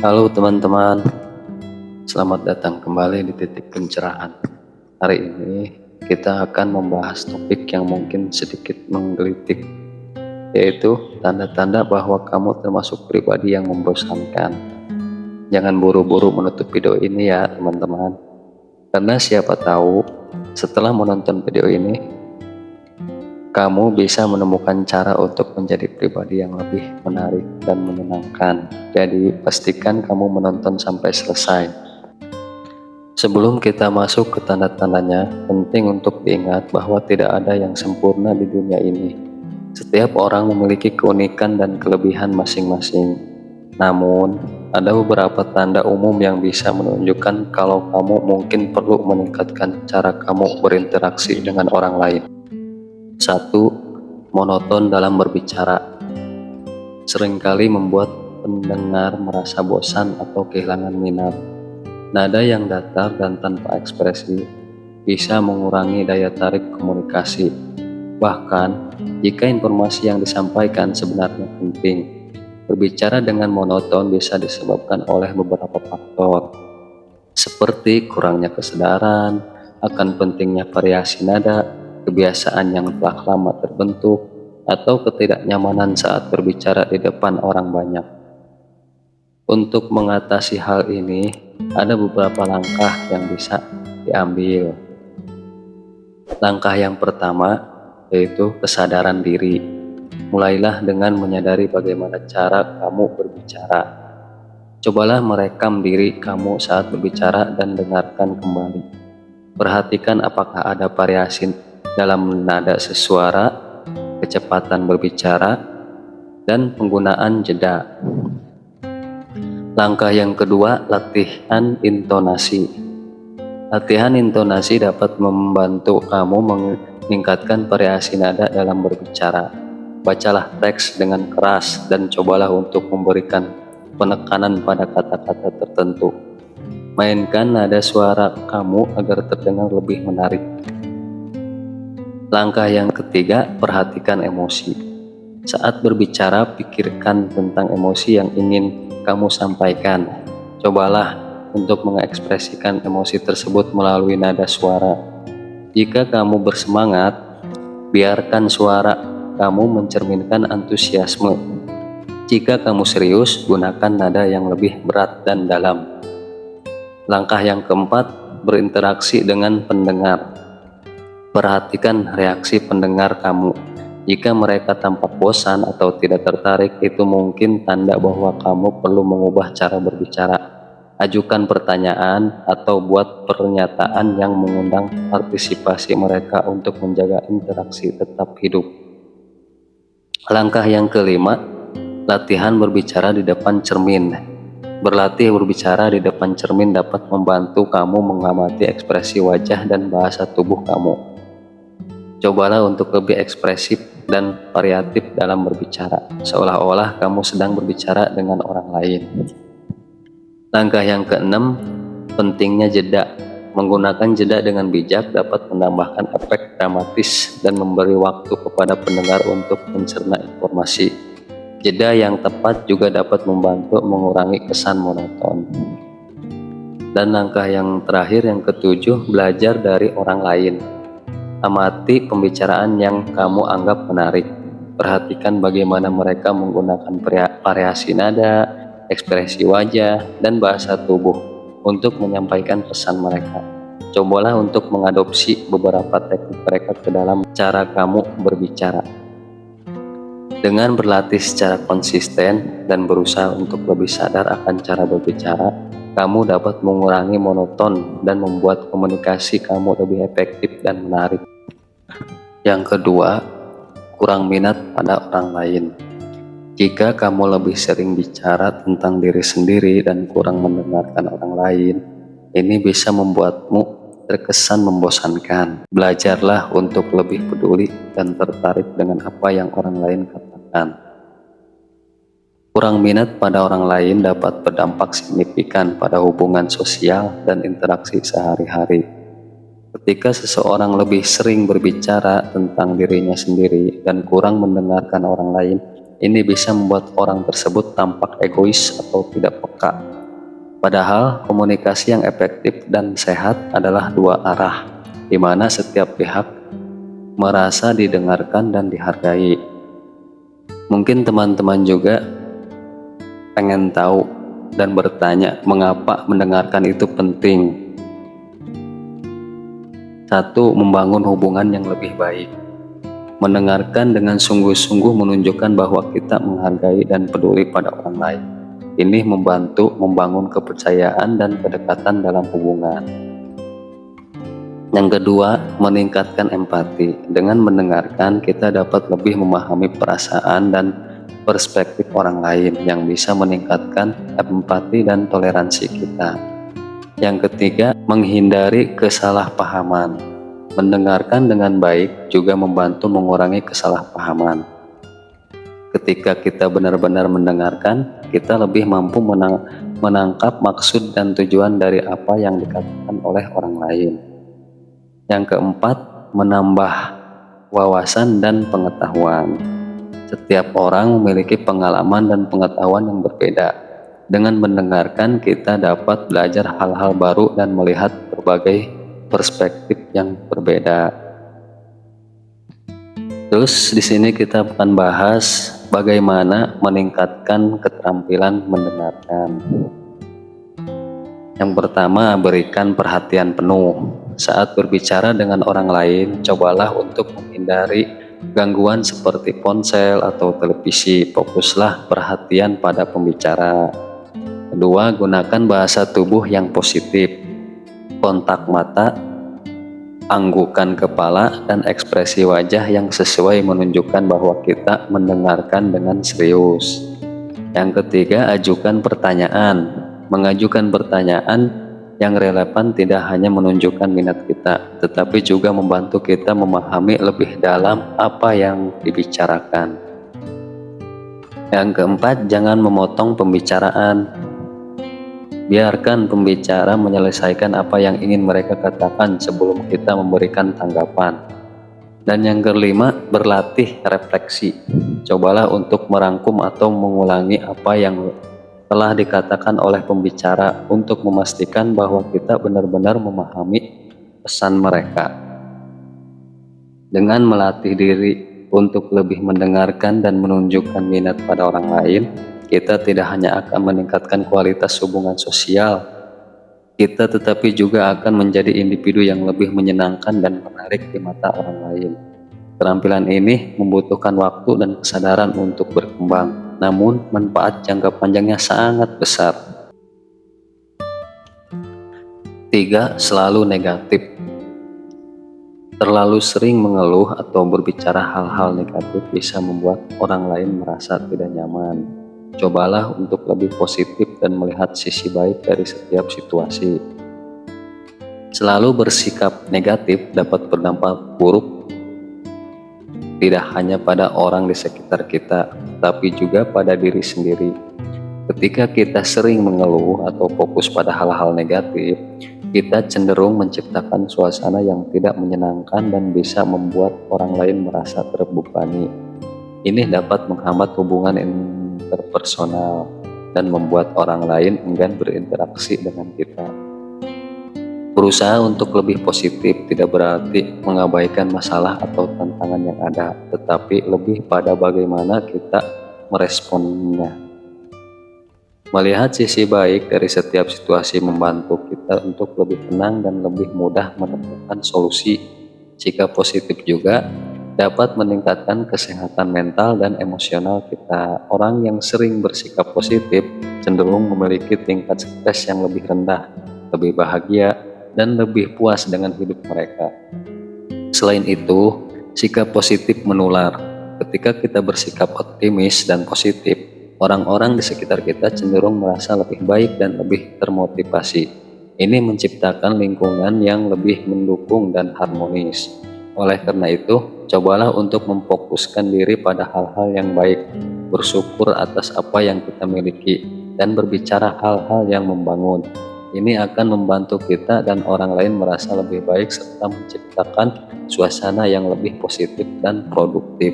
Halo teman-teman, selamat datang kembali di Titik Pencerahan. Hari ini kita akan membahas topik yang mungkin sedikit menggelitik, yaitu tanda-tanda bahwa kamu termasuk pribadi yang membosankan. Jangan buru-buru menutup video ini ya teman-teman, karena siapa tahu setelah menonton video ini kamu bisa menemukan cara untuk menjadi pribadi yang lebih menarik dan menyenangkan. Jadi pastikan kamu menonton sampai selesai. Sebelum kita masuk ke tanda-tandanya, penting untuk diingat bahwa tidak ada yang sempurna di dunia ini. Setiap orang memiliki keunikan dan kelebihan masing-masing. Namun, ada beberapa tanda umum yang bisa menunjukkan kalau kamu mungkin perlu meningkatkan cara kamu berinteraksi dengan orang lain. 1. Monoton dalam berbicara. Seringkali membuat pendengar merasa bosan atau kehilangan minat. Nada yang datar dan tanpa ekspresi bisa mengurangi daya tarik komunikasi. Bahkan, jika informasi yang disampaikan sebenarnya penting, berbicara dengan monoton bisa disebabkan oleh beberapa faktor, seperti kurangnya kesadaran akan pentingnya variasi nada, kebiasaan yang telah lama terbentuk, atau ketidaknyamanan saat berbicara di depan orang banyak. Untuk mengatasi hal ini, ada beberapa langkah yang bisa diambil. Langkah yang pertama yaitu kesadaran diri. Mulailah dengan menyadari bagaimana cara kamu berbicara. Cobalah merekam diri kamu saat berbicara dan dengarkan kembali. Perhatikan apakah ada variasi dalam nada sesuara, kecepatan berbicara, dan penggunaan jeda. Langkah yang kedua, latihan intonasi. Latihan intonasi dapat membantu kamu meningkatkan variasi nada dalam berbicara. Bacalah teks dengan keras dan cobalah untuk memberikan penekanan pada kata-kata tertentu. Mainkan nada suara kamu agar terdengar lebih menarik. Langkah yang ketiga, perhatikan emosi. Saat berbicara, pikirkan tentang emosi yang ingin kamu sampaikan. Cobalah untuk mengekspresikan emosi tersebut melalui nada suara. Jika kamu bersemangat, biarkan suara kamu mencerminkan antusiasme. Jika kamu serius, gunakan nada yang lebih berat dan dalam. Langkah yang keempat, berinteraksi dengan pendengar. Perhatikan reaksi pendengar kamu. Jika mereka tampak bosan atau tidak tertarik, itu mungkin tanda bahwa kamu perlu mengubah cara berbicara. Ajukan pertanyaan atau buat pernyataan yang mengundang partisipasi mereka untuk menjaga interaksi tetap hidup. Langkah yang kelima, latihan berbicara di depan cermin. Berlatih berbicara di depan cermin dapat membantu kamu mengamati ekspresi wajah dan bahasa tubuh kamu. Cobalah untuk lebih ekspresif dan variatif dalam berbicara, seolah-olah kamu sedang berbicara dengan orang lain. Langkah yang keenam, pentingnya jeda. Menggunakan jeda dengan bijak dapat menambahkan efek dramatis dan memberi waktu kepada pendengar untuk mencerna informasi. Jeda yang tepat juga dapat membantu mengurangi kesan monoton. Dan langkah yang terakhir, yang ketujuh, belajar dari orang lain. Amati pembicaraan yang kamu anggap menarik. Perhatikan bagaimana mereka menggunakan variasi nada, ekspresi wajah, dan bahasa tubuh untuk menyampaikan pesan mereka. Cobalah untuk mengadopsi beberapa teknik mereka ke dalam cara kamu berbicara. Dengan berlatih secara konsisten dan berusaha untuk lebih sadar akan cara berbicara, kamu dapat mengurangi monoton dan membuat komunikasi kamu lebih efektif dan menarik. Yang kedua, kurang minat pada orang lain. Jika kamu lebih sering bicara tentang diri sendiri dan kurang mendengarkan orang lain, ini bisa membuatmu terkesan membosankan. Belajarlah untuk lebih peduli dan tertarik dengan apa yang orang lain katakan. Kurang minat pada orang lain dapat berdampak signifikan pada hubungan sosial dan interaksi sehari-hari. Ketika seseorang lebih sering berbicara tentang dirinya sendiri dan kurang mendengarkan orang lain, ini bisa membuat orang tersebut tampak egois atau tidak peka. Padahal komunikasi yang efektif dan sehat adalah dua arah, di mana setiap pihak merasa didengarkan dan dihargai. Mungkin teman-teman juga pengen tahu dan bertanya mengapa mendengarkan itu penting. 1. Membangun hubungan yang lebih baik. Mendengarkan dengan sungguh-sungguh menunjukkan bahwa kita menghargai dan peduli pada orang lain. Ini membantu membangun kepercayaan dan kedekatan dalam hubungan. Yang kedua, meningkatkan empati. Dengan mendengarkan, kita dapat lebih memahami perasaan dan perspektif orang lain yang bisa meningkatkan empati dan toleransi kita. Yang ketiga, menghindari kesalahpahaman. Mendengarkan dengan baik juga membantu mengurangi kesalahpahaman. Ketika kita benar-benar mendengarkan, kita lebih mampu menangkap maksud dan tujuan dari apa yang dikatakan oleh orang lain. Yang keempat, menambah wawasan dan pengetahuan. Setiap orang memiliki pengalaman dan pengetahuan yang berbeda. Dengan mendengarkan, kita dapat belajar hal-hal baru dan melihat berbagai perspektif yang berbeda. Terus di sini kita akan bahas bagaimana meningkatkan keterampilan mendengarkan. Yang pertama, berikan perhatian penuh. Saat berbicara dengan orang lain, cobalah untuk menghindari gangguan seperti ponsel atau televisi. Fokuslah perhatian pada pembicara. Kedua, gunakan bahasa tubuh yang positif. Kontak mata, anggukan kepala, dan ekspresi wajah yang sesuai menunjukkan bahwa kita mendengarkan dengan serius. Yang ketiga, ajukan pertanyaan. Mengajukan pertanyaan yang relevan tidak hanya menunjukkan minat kita, tetapi juga membantu kita memahami lebih dalam apa yang dibicarakan. Yang keempat, jangan memotong pembicaraan. Biarkan pembicara menyelesaikan apa yang ingin mereka katakan sebelum kita memberikan tanggapan. Dan yang kelima, berlatih refleksi. Cobalah untuk merangkum atau mengulangi apa yang telah dikatakan oleh pembicara untuk memastikan bahwa kita benar-benar memahami pesan mereka. Dengan melatih diri untuk lebih mendengarkan dan menunjukkan minat pada orang lain, kita tidak hanya akan meningkatkan kualitas hubungan sosial kita, tetapi juga akan menjadi individu yang lebih menyenangkan dan menarik di mata orang lain. Keterampilan ini membutuhkan waktu dan kesadaran untuk berkembang, namun manfaat jangka panjangnya sangat besar. 3. Selalu negatif. Terlalu sering mengeluh atau berbicara hal-hal negatif bisa membuat orang lain merasa tidak nyaman. Cobalah untuk lebih positif dan melihat sisi baik dari setiap situasi. Selalu bersikap negatif dapat berdampak buruk tidak hanya pada orang di sekitar kita, tapi juga pada diri sendiri. Ketika kita sering mengeluh atau fokus pada hal-hal negatif, kita cenderung menciptakan suasana yang tidak menyenangkan dan bisa membuat orang lain merasa terbebani. Ini dapat menghambat hubungan interpersonal dan membuat orang lain enggan berinteraksi dengan kita. Berusaha untuk lebih positif tidak berarti mengabaikan masalah atau tantangan yang ada, tetapi lebih pada bagaimana kita meresponnya. Melihat sisi baik dari setiap situasi membantu kita untuk lebih tenang dan lebih mudah menemukan solusi. Sikap positif juga dapat meningkatkan kesehatan mental dan emosional kita. Orang yang sering bersikap positif cenderung memiliki tingkat stres yang lebih rendah, lebih bahagia, dan lebih puas dengan hidup mereka. Selain itu, sikap positif menular. Ketika kita bersikap optimis dan positif, orang-orang di sekitar kita cenderung merasa lebih baik dan lebih termotivasi. Ini menciptakan lingkungan yang lebih mendukung dan harmonis. Oleh karena itu, cobalah untuk memfokuskan diri pada hal-hal yang baik, bersyukur atas apa yang kita miliki, dan berbicara hal-hal yang membangun. Ini akan membantu kita dan orang lain merasa lebih baik serta menciptakan suasana yang lebih positif dan produktif.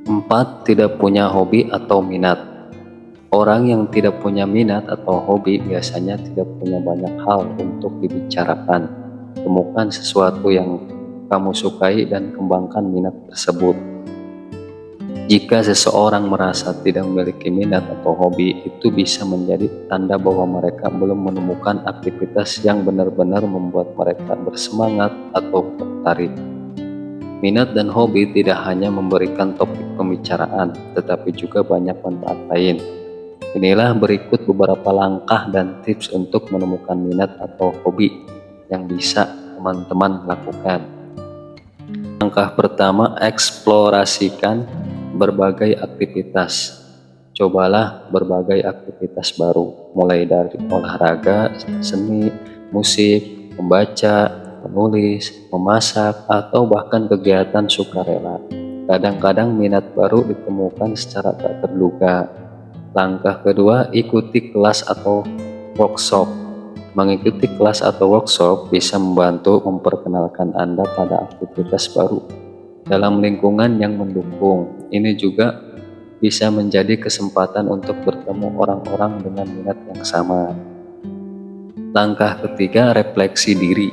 4. Tidak punya hobi atau minat. Orang yang tidak punya minat atau hobi biasanya tidak punya banyak hal untuk dibicarakan. Temukan sesuatu yang kamu sukai dan kembangkan minat tersebut. Jika seseorang merasa tidak memiliki minat atau hobi, itu bisa menjadi tanda bahwa mereka belum menemukan aktivitas yang benar-benar membuat mereka bersemangat atau tertarik. Minat dan hobi tidak hanya memberikan topik pembicaraan, tetapi juga banyak manfaat lain. Inilah berikut beberapa langkah dan tips untuk menemukan minat atau hobi yang bisa teman-teman lakukan. Langkah pertama, eksplorasikan berbagai aktivitas. Cobalah berbagai aktivitas baru, mulai dari olahraga, seni, musik, membaca, menulis, memasak, atau bahkan kegiatan sukarela. Kadang-kadang minat baru ditemukan secara tak terduga. Langkah kedua, ikuti kelas atau workshop. Mengikuti kelas atau workshop bisa membantu memperkenalkan Anda pada aktivitas baru dalam lingkungan yang mendukung. Ini juga bisa menjadi kesempatan untuk bertemu orang-orang dengan minat yang sama. Langkah ketiga, refleksi diri.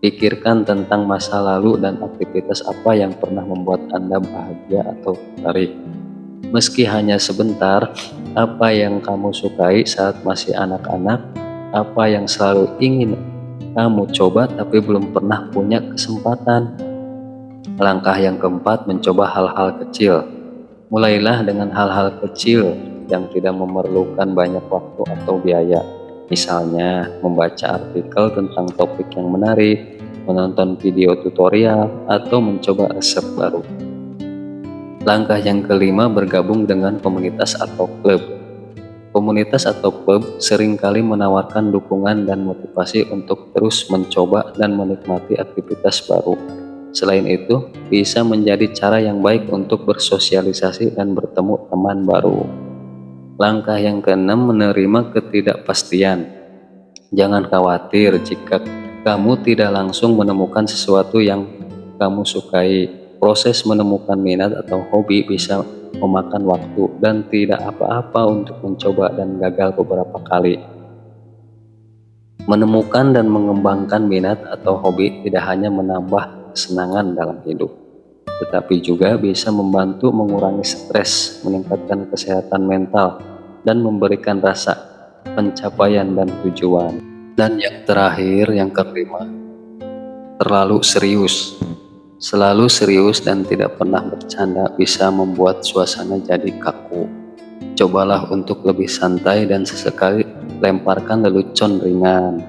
Pikirkan tentang masa lalu dan aktivitas apa yang pernah membuat Anda bahagia atau tertarik. Meski hanya sebentar, apa yang kamu sukai saat masih anak-anak, apa yang selalu ingin kamu coba tapi belum pernah punya kesempatan. Langkah yang keempat, mencoba hal-hal kecil. Mulailah dengan hal-hal kecil yang tidak memerlukan banyak waktu atau biaya. Misalnya, membaca artikel tentang topik yang menarik, menonton video tutorial, atau mencoba resep baru. Langkah yang kelima, bergabung dengan komunitas atau klub. Komunitas atau klub seringkali menawarkan dukungan dan motivasi untuk terus mencoba dan menikmati aktivitas baru. Selain itu, bisa menjadi cara yang baik untuk bersosialisasi dan bertemu teman baru. Langkah yang keenam, menerima ketidakpastian. Jangan khawatir jika kamu tidak langsung menemukan sesuatu yang kamu sukai. Proses menemukan minat atau hobi bisa memakan waktu dan tidak apa-apa untuk mencoba dan gagal beberapa kali. Menemukan dan mengembangkan minat atau hobi tidak hanya menambah kesenangan dalam hidup, tetapi juga bisa membantu mengurangi stres, meningkatkan kesehatan mental, dan memberikan rasa pencapaian dan tujuan. Dan yang terakhir, yang kelima, terlalu serius. Selalu serius dan tidak pernah bercanda bisa membuat suasana jadi kaku. Cobalah untuk lebih santai dan sesekali lemparkan lelucon ringan.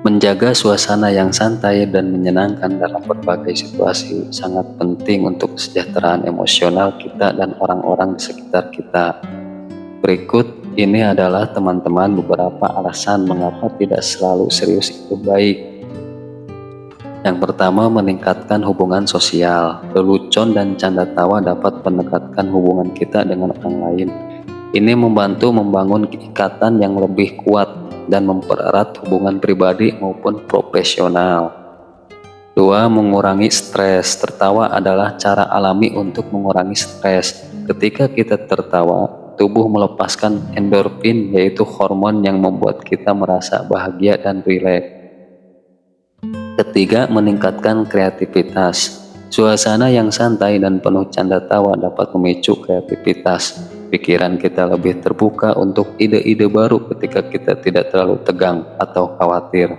Menjaga suasana yang santai dan menyenangkan dalam berbagai situasi sangat penting untuk kesejahteraan emosional kita dan orang-orang di sekitar kita. Berikut ini adalah teman-teman beberapa alasan mengapa tidak selalu serius itu baik. Yang pertama, meningkatkan hubungan sosial. Lelucon dan canda tawa dapat meningkatkan hubungan kita dengan orang lain. Ini membantu membangun ikatan yang lebih kuat dan mempererat hubungan pribadi maupun profesional. 2. Mengurangi stres. Tertawa adalah cara alami untuk mengurangi stres. Ketika kita tertawa, tubuh melepaskan endorfin, yaitu hormon yang membuat kita merasa bahagia dan rileks. Ketiga, meningkatkan kreativitas. Suasana yang santai dan penuh canda tawa dapat memicu kreativitas. Pikiran kita lebih terbuka untuk ide-ide baru ketika kita tidak terlalu tegang atau khawatir.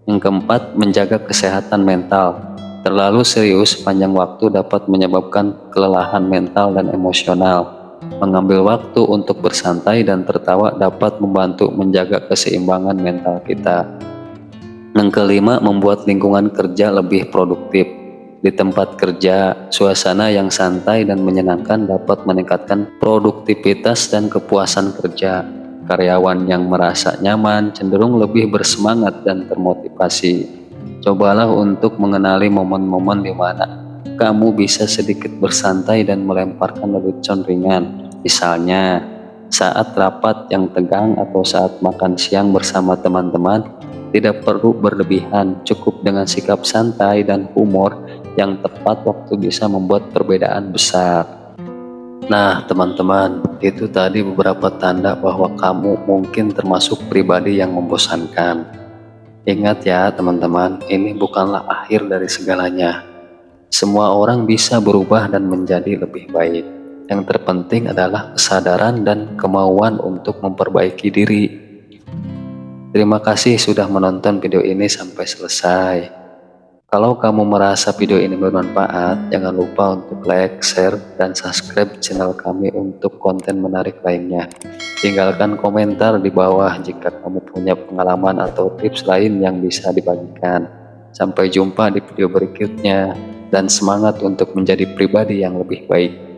Yang keempat, menjaga kesehatan mental. Terlalu serius sepanjang waktu dapat menyebabkan kelelahan mental dan emosional. Mengambil waktu untuk bersantai dan tertawa dapat membantu menjaga keseimbangan mental kita. Yang kelima, membuat lingkungan kerja lebih produktif. Di tempat kerja, suasana yang santai dan menyenangkan dapat meningkatkan produktivitas dan kepuasan kerja. Karyawan yang merasa nyaman cenderung lebih bersemangat dan termotivasi. Cobalah untuk mengenali momen-momen di mana kamu bisa sedikit bersantai dan melemparkan lelucon ringan. Misalnya, saat rapat yang tegang atau saat makan siang bersama teman-teman. Tidak perlu berlebihan, cukup dengan sikap santai dan humor yang tepat waktu bisa membuat perbedaan besar. Nah, teman-teman, itu tadi beberapa tanda bahwa kamu mungkin termasuk pribadi yang membosankan. Ingat ya, teman-teman, ini bukanlah akhir dari segalanya. Semua orang bisa berubah dan menjadi lebih baik. Yang terpenting adalah kesadaran dan kemauan untuk memperbaiki diri. Terima kasih sudah menonton video ini sampai selesai. Kalau kamu merasa video ini bermanfaat, jangan lupa untuk like, share, dan subscribe channel kami untuk konten menarik lainnya. Tinggalkan komentar di bawah jika kamu punya pengalaman atau tips lain yang bisa dibagikan. Sampai jumpa di video berikutnya, dan semangat untuk menjadi pribadi yang lebih baik.